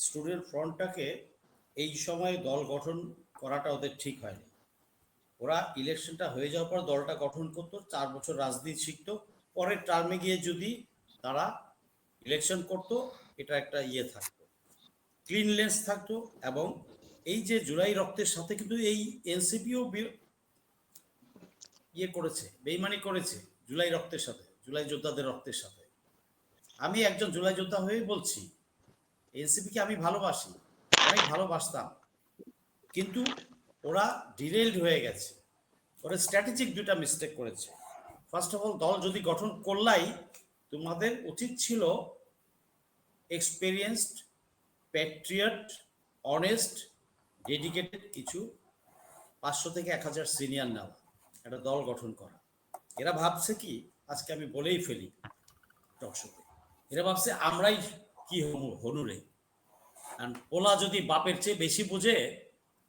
Student ফ্রন্টটাকে এই সময় দল গঠন করাটা ওদের ঠিক হয়নি। ওরা ইলেকশনটা হয়ে যাওয়ার পর দলটা গঠন করতো, 4 বছর রাজনীতি শিখতো, পরের টার্মে গিয়ে যদি তারা ইলেকশন করতো, এটা একটা ইয়ে থাকতো, ক্লিনলেন্স থাকতো। এবং এই যে জুলাই রক্তের সাথে কিন্তু এই এনসিপিও ইয়ে করেছে, বেইমানি করেছে জুলাই রক্তের সাথে, জুলাই যোদ্ধাদের রক্তের সাথে। আমি একজন জুলাই যোদ্ধা হয়ে বলছি, এনসিপিকে আমি ভালোবাসি, অনেক ভালোবাসতাম, কিন্তু ওরা ডিরেলড হয়ে গেছে। ওরা স্ট্র্যাটেজিক দুটা মিস্টেক করেছে। ফার্স্ট অফ অল, দল যদি গঠন করলাই, তোমাদের উচিত ছিল এক্সপেরিয়েন্সড, প্যাট্রিয়ট, অনেস্ট, ডেডিকেটেড কিছু 500 থেকে 1000 সিনিয়র নেওয়া, একটা দল গঠন করা। এরা ভাবছে কি, আজকে আমি বলেই ফেলি টকশোতে, এরা ভাবছে আমরাই কি হনুরে। আর ওলা যদি বাপের চেয়ে বেশি বুঝে,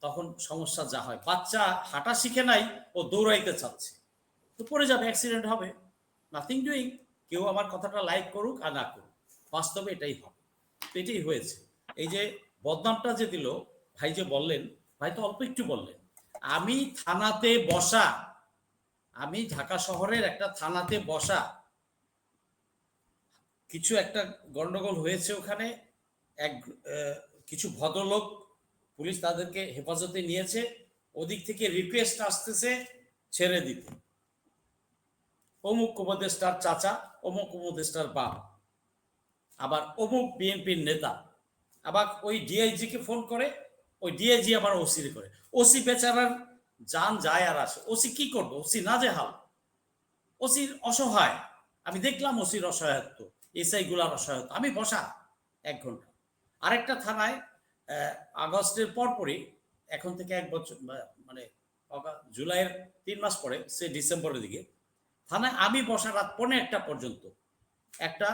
তখন সমস্যা যা হয়। বাচ্চা হাঁটা শিখে নাই, ও দৌড়াইতে চাচ্ছে, তো পড়ে যাবে, অ্যাক্সিডেন্ট হবে, নাথিং ডুইং। কেউ আমার কথাটা লাইক করুক আর না করুক, বাস্তবে এটাই হবে। তো এটাই হয়েছে। এই যে বদনামটা যে দিল, ভাই যে বললেন, ভাই তো অল্প একটু বললেন, আমি থানাতে বসা, আমি ঢাকা শহরের একটা থানাতে বসা, কিছু একটা গন্ডগোল হয়েছে ওখানে, এক কিছু ভদ্রলোক, পুলিশ তাদেরকে হেফাজতে নিয়েছে, ওদিক থেকে রিকোয়েস্ট আসতেছে ছেড়ে দিতে, অমুক উপদেষ্টার চাচা, অমুক উপদেষ্টার বাপ, আবার অমুক বিএনপির নেতা, আবার ওই ডিআইজিকে ফোন করে, ওই ডিআইজি আবার ওসি করে। ওসি বেচারার যান যায় আর আসে, ওসি কি করবো, ওসি নাজেহাল, ওসির অসহায়। আমি দেখলাম ওসির অসহায়ত্ব, এসআই গুলার অসহায়ত্ব। আমি বসা 1 ঘন্টা। আরেকটা থানায় আগস্টের পরপরই, এখন থেকে 1 বছর, মানে জুলাইয়ের 3 মাস পরে, সে ডিসেম্বরের দিকে, থানায় আমি বসা রাত 1:45 পর্যন্ত। একটা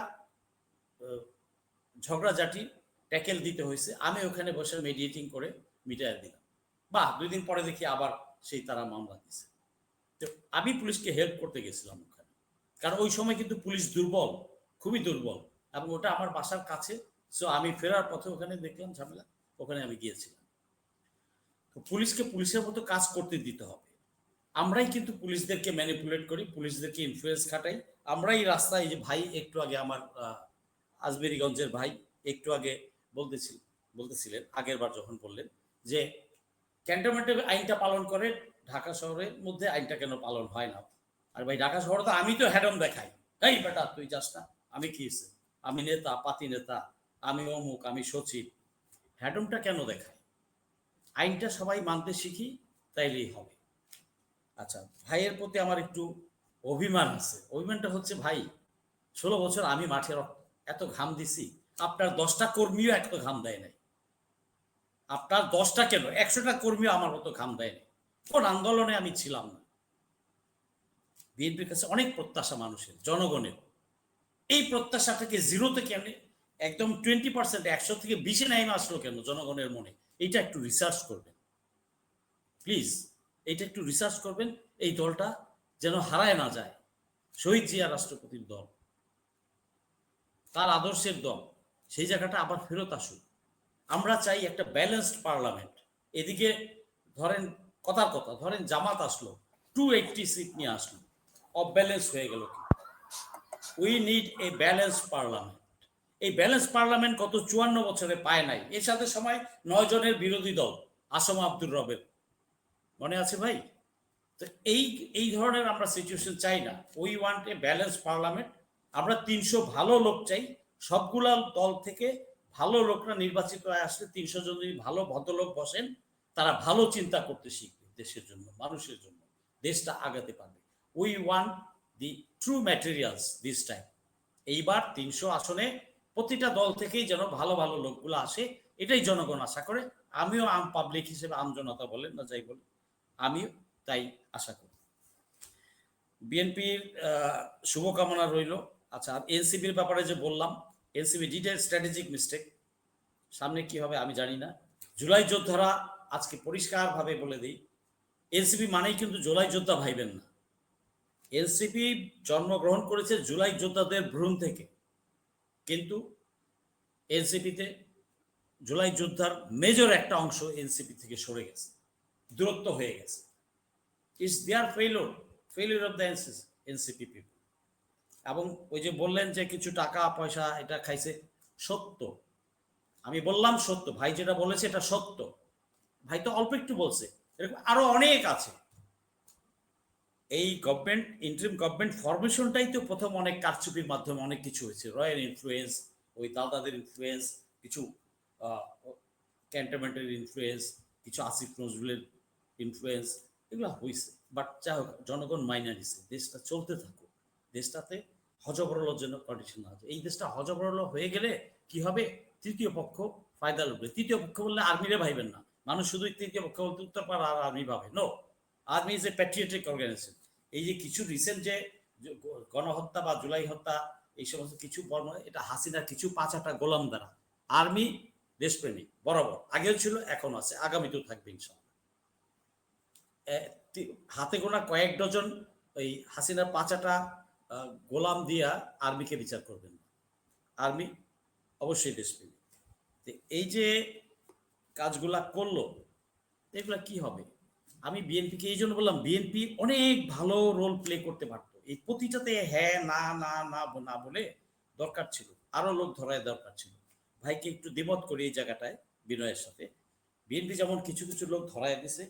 ঝগড়াঝাটি ট্যাকেল দিতে হয়েছে, আমি ওখানে বসে মেডিয়েটিং করে মিটাইয়া দিলাম। বাহ, 2 দিন পরে দেখি আবার সেই তারা মামলা দিয়েছে। তো আমি পুলিশকে হেল্প করতে গেছিলাম ওখানে, কারণ ওই সময় কিন্তু পুলিশ দুর্বল, খুবই দুর্বল, এবং ওটা আমার বাসার কাছে। সো আমি ফেরার পথে ওখানে দেখলাম ঝামেলা, ওখানে আমি গিয়েছিলাম। তো পুলিশকে পুলিশের মতো কাজ করতে দিতে হবে। আমরাই কিন্তু পুলিশদেরকে ম্যানিপুলেট করি, পুলিশদেরকে ইনফ্লুয়েন্স খাটাই। আমরাই রাস্তায়, যে ভাই একটু আগে আমার আজমেরিগঞ্জের ভাই একটু আগে বলতেছিলেন, আগের বার যখন বললেন যে ক্যান্টনমেন্টে আইনটা পালন করে, ঢাকা শহরের মধ্যে আইনটা কেন পালন হয় না। আর ভাই, ঢাকা শহরে তো আমি তো হ্যাডম দেখাই, এই বেটা তুই যাস না, আমি কি হয়েছে, আমি নেতা, পাতি নেতা, আমি অমুক, আমি সচিব, হ্যাডমটা কেন দেখাই? আইনটা সবাই মানতে শিখি, তাইলেই হবে। আচ্ছা, ভাইয়ের প্রতি আমার একটু অভিমান আছে। অভিমানটা হচ্ছে, ভাই 16 বছর আমি মাঠে এত ঘাম দিছি, আপনার 10টা কর্মীও এত ঘাম দেয় নাই। আপনার 10টা কেন, 100টা কর্মীও আমার মতো ঘাম দেয় নাই। কোন আন্দোলনে আমি ছিলাম না। বিএনপির কাছে অনেক প্রত্যাশা মানুষের, জনগণের। এই প্রত্যাশাটাকে জিরো থেকে আমি একদম 20%, 100 থেকে 20-এ নেমে আসলো কেন জনগণের মনে? এটা একটু রিসার্চ করবেন প্লিজ, এটা একটু রিসার্চ করবেন। এই দলটা যেন হারায় না যায়। শহীদ জিয়া রাষ্ট্রপতির দল, তার আদর্শের দল, সেই জায়গাটা আবার ফেরত আসুক। আমরা চাই একটা ব্যালেন্সড পার্লামেন্ট। এদিকে ধরেন, কথার কথা ধরেন জামাত আসলো, 280 সিট নিয়ে আসলো, অফ ব্যালেন্স হয়ে গেল কি? We need a balance parliament. এই ব্যালেন্স পার্লামেন্ট গত 54 বছরে পায় নাই। এর সাথে সময় 9 জনের বিরোধী দল, আসম আব্দুর রবের, মনে আছে ভাই? তো এই এই ধরনের আমরা সিচুয়েশন চাই না। We want a balance parliament. আমরা 300 ভালো লোক চাই। সবগুলা দল থেকে ভালো লোকরা নির্বাচিত হয়ে আসলে 300 জন যদি ভালো ভদ্রলোক বসেন, তারা ভালো চিন্তা করতে শিখবে দেশের জন্য, মানুষের জন্য, দেশটা আগাতে পারবে। We want the true materials this time. এইবার 300 আসনে প্রতিটা দল থেকেই যেন ভালো ভালো লোকগুলো আসে, এটাই জনগণ আশা করে। আমিও আম পাবলিক হিসেবে, আম জনতা বলেন না যাই বলেন, আমিও তাই আশা করি। বিএনপির শুভকামনা রইল। আচ্ছা, এনসিপির ব্যাপারে যে বললাম, এনসিপি ডিটেল স্ট্র্যাটেজিক মিস্টেক। সামনে কি হবে আমি জানি না। জুলাই যোদ্ধারা, আজকে পরিষ্কারভাবে বলে দিই, এনসিপি মানেই কিন্তু জুলাই যোদ্ধা ভাইবেন না। এনসিপি জন্মগ্রহণ করেছে জুলাই যোদ্ধাদের ভ্রূণ থেকে, কিন্তু এনসিপিতে জুলাই যোদ্ধার মেজর একটা অংশ এনসিপি থেকে সরে গেছে, দূরত্ব হয়ে গেছে। It's their failure of the NCP people. এবং ওই যে বললেন যে কিছু টাকা পয়সা এটা খাইছে, সত্য, আমি বললাম সত্য, ভাই যেটা বলেছে এটা সত্য। ভাই তো অল্প একটু বলছে, এরকম আরো অনেক আছে। এই গভর্নমেন্ট ইন্টারিম গভর্নমেন্ট ফরমেশনটাই তো প্রথম অনেক কারচুপির মাধ্যমে অনেক কিছু হয়েছে, রয়্যাল ইনফ্লুয়েন্স, ওই দাদাদের ইনফ্লুয়েন্স, কিছু ক্যান্টনমেন্টের ইনফ্লুয়েন্স, কিছু আসিফ নজরুলের ইনফ্লুয়েন্স, এগুলো হয়েছে। বাট যাই হোক, জনগণ মাইনা নিছে, দেশটা চলতে থাকুক, দেশটাতে হজবরলের জন্য কন্ডিশন না আছে। এই দেশটা হজবরল হয়ে গেলে কি হবে, তৃতীয় পক্ষ ফায়দা লুটবে। তৃতীয় পক্ষ বললে আর্মিরে ভাইবেন না, মানুষ শুধুই তৃতীয় পক্ষ বলতে উত্তরপাড়া আর আর্মি ভাবে, no, army is a patriotic organisation. এই যে কিছু রিসেন্ট যে গণহত্যা বা জুলাই হত্যা, এই সমস্ত কিছু বর্ণ, এটা হাসিনার কিছু পাঁচাটা গোলাম দ্বারা। আর্মি দেশপ্রেমিক বরাবর, আগেও ছিল, এখন আছে, আগামীতেও থাকবে ইনশাল্লাহ। হাতে গোনা কয়েক ডজন ওই হাসিনার পাঁচাটা গোলাম দিয়া আর্মিকে বিচার করবেন না, আর্মি অবশ্যই দেশপ্রেমিক। এই যে কাজগুলা করলো, এগুলা কি হবে? আমি বিএনপিকে এই জন্য বললাম, বিএনপি অনেক ভালো রোল প্লে করতে পারতো, এই প্রতিটাতে হ্যাঁ না না না না বলে দরকার ছিল, আরো লোক ধরায় দরকার ছিল। ভাইকে একটু দ্বিমত করি এই জায়গাটায় বিনয়ের সাথে। বিএনপি যেমন কিছু কিছু লোক ধরায় দিছে,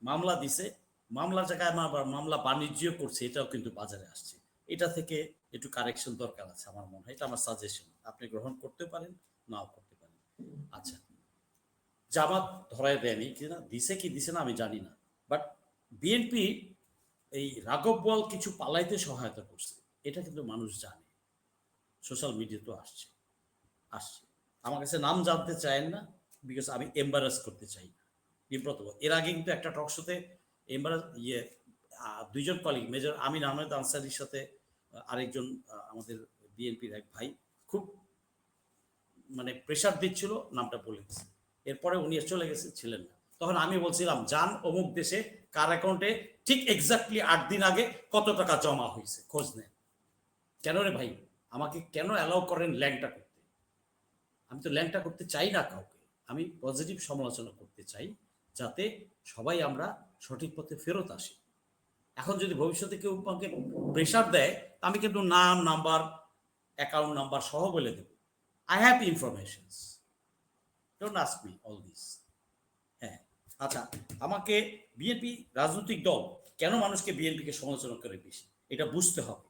মামলা দিছে, মামলার জায়গায় আবার মামলা বাণিজ্য করছে, এটাও কিন্তু বাজারে আসছে। এটা থেকে একটু কারেকশন দরকার আছে আমার মনে হয়, এটা আমার সাজেশন, আপনি গ্রহণ করতে পারেন, নাও করতে পারেন। আচ্ছা, জামাত ধরায় দেয়নি কিনা, দিছে কি দিছে না আমি জানি না, বাট বিএনপি এই রাঘব বল কিছু পালাইতে সহায়তা করছে, এটা কিন্তু মানুষ জানে, সোশ্যাল মিডিয়াতেও আসছে আসছে। আমার কাছে নাম জানতে চায় না, বিকজ আমি এম্বারাস করতে চাই না, বিব্রত। এর আগে কিন্তু একটা টক শোতে এম্বারাস দুইজন কলিগ, মেজর আমিন আহমেদ আনসারির সাথে আরেকজন আমাদের বিএনপির এক ভাই খুব মানে প্রেশার দিচ্ছিল, নামটা বলে গেছে, এরপরে উনি চলে গেছে, ছিলেন না। তখন আমি বলছিলাম, যান অমুক দেশে কার অ্যাকাউন্টে ঠিক এক্স্যাক্টলি 8 দিন আগে কত টাকা জমা হয়েছে, খোঁজ নেন। কেন রে ভাই, আমাকে কেন অ্যালাউ করেন ল্যাংটা করতে? আমি তো ল্যাংটা করতে চাই না কাউকে, আমি পজিটিভ সমালোচনা করতে চাই, যাতে সবাই আমরা সঠিক পথে ফেরত আসি। এখন যদি ভবিষ্যতে কেউ আমাকে প্রেশার দেয়, আমি কিন্তু নাম, নাম্বার, অ্যাকাউন্ট নাম্বার সহ বলে দেব, I have informations, don't ask me all this. হ্যাঁ, আচ্ছা, আমাকে বিএনপি রাজনৈতিক দল কেন মানুষকে বিএনপিকে সমালোচনা করে বেশি, এটা বুঝতে হবে।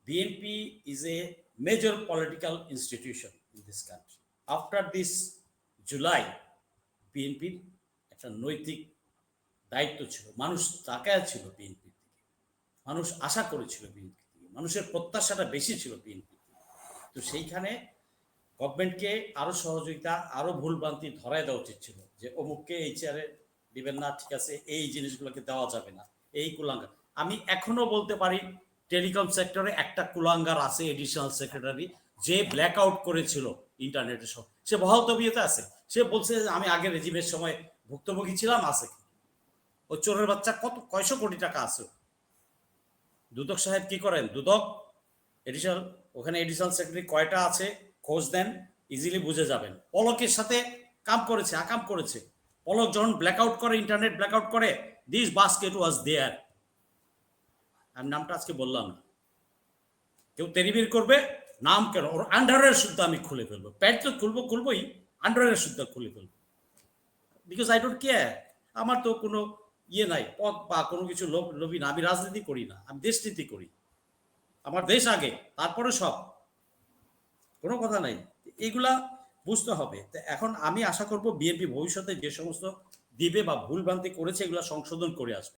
BNP is a major political institution in this country. After this July, বিএনপির একটা নৈতিক দায়িত্ব ছিল, মানুষ তাকায় ছিল বিএনপির দিকে, মানুষ আশা করেছিল বিএনপি থেকে, মানুষের প্রত্যাশাটা বেশি ছিল বিএনপি থেকে। তো সেইখানে গভর্নমেন্টকে আরো সহযোগিতা, আরো ভুলভ্রান্তি ধরায় দেওয়া উচিত ছিল, যে অমুককে এই চেয়ারে দিবেন না, ঠিক আছে, এই জিনিসগুলোকে দেওয়া যাবে না, এই কুলাঙ্গার। আমি এখনো বলতে পারি টেলিকম সেক্টরে একটা কুলাঙ্গার আছে, এডিশনাল সেক্রেটারি, যে ব্ল্যাক আউট করেছিল ইন্টারনেটের সব, সে বহাল তবিয়তে আছে। সে বলছে যে আমি আগের রেজিমের সময় ভুক্তভোগী ছিলাম, আছে। ও চোরের বাচ্চা, কয়শো কোটি টাকা আছে। দুদক সাহেব কি করেন, দুদক এডিশনাল, ওখানে এডিশনাল সেক্রেটারি কয়টা আছে খোঁজ দেন, ইজিলি বুঝে যাবেন। পলকের সাথে কাম করেছে, আকাম করেছে। পলক যখন ব্ল্যাকআউট করে, ইন্টারনেট ব্ল্যাকআউট করে, দিস বাস্কেট ওয়াজ দেয়ার। আমি নামটা আজকে বললাম না, কেউ তেরিবির করবে, নাম কেন, ওর আন্ডারের সুদ্ধা আমি খুলে ফেলবো, প্যান্ট তো খুলবোই, আন্ডারের সুদ্ধা খুলে ফেলবো, বিকজ আই ডোন্ট কেয়ার। আমার তো কোনো ইয়ে নাই, পদ বা কোনো কিছু লোভী না, আমি রাজনীতি করি না, আমি দেশনীতি করি, আমার দেশ আগে, তারপরে সব, কোনো কথা নাই। এইগুলা বুঝতে হবে। এখন আমি আশা করব বিএনপি ভবিষ্যতে যে সমস্ত দিবে বা ভুলভ্রান্তি করেছে, এগুলা সংশোধন করে আসবে।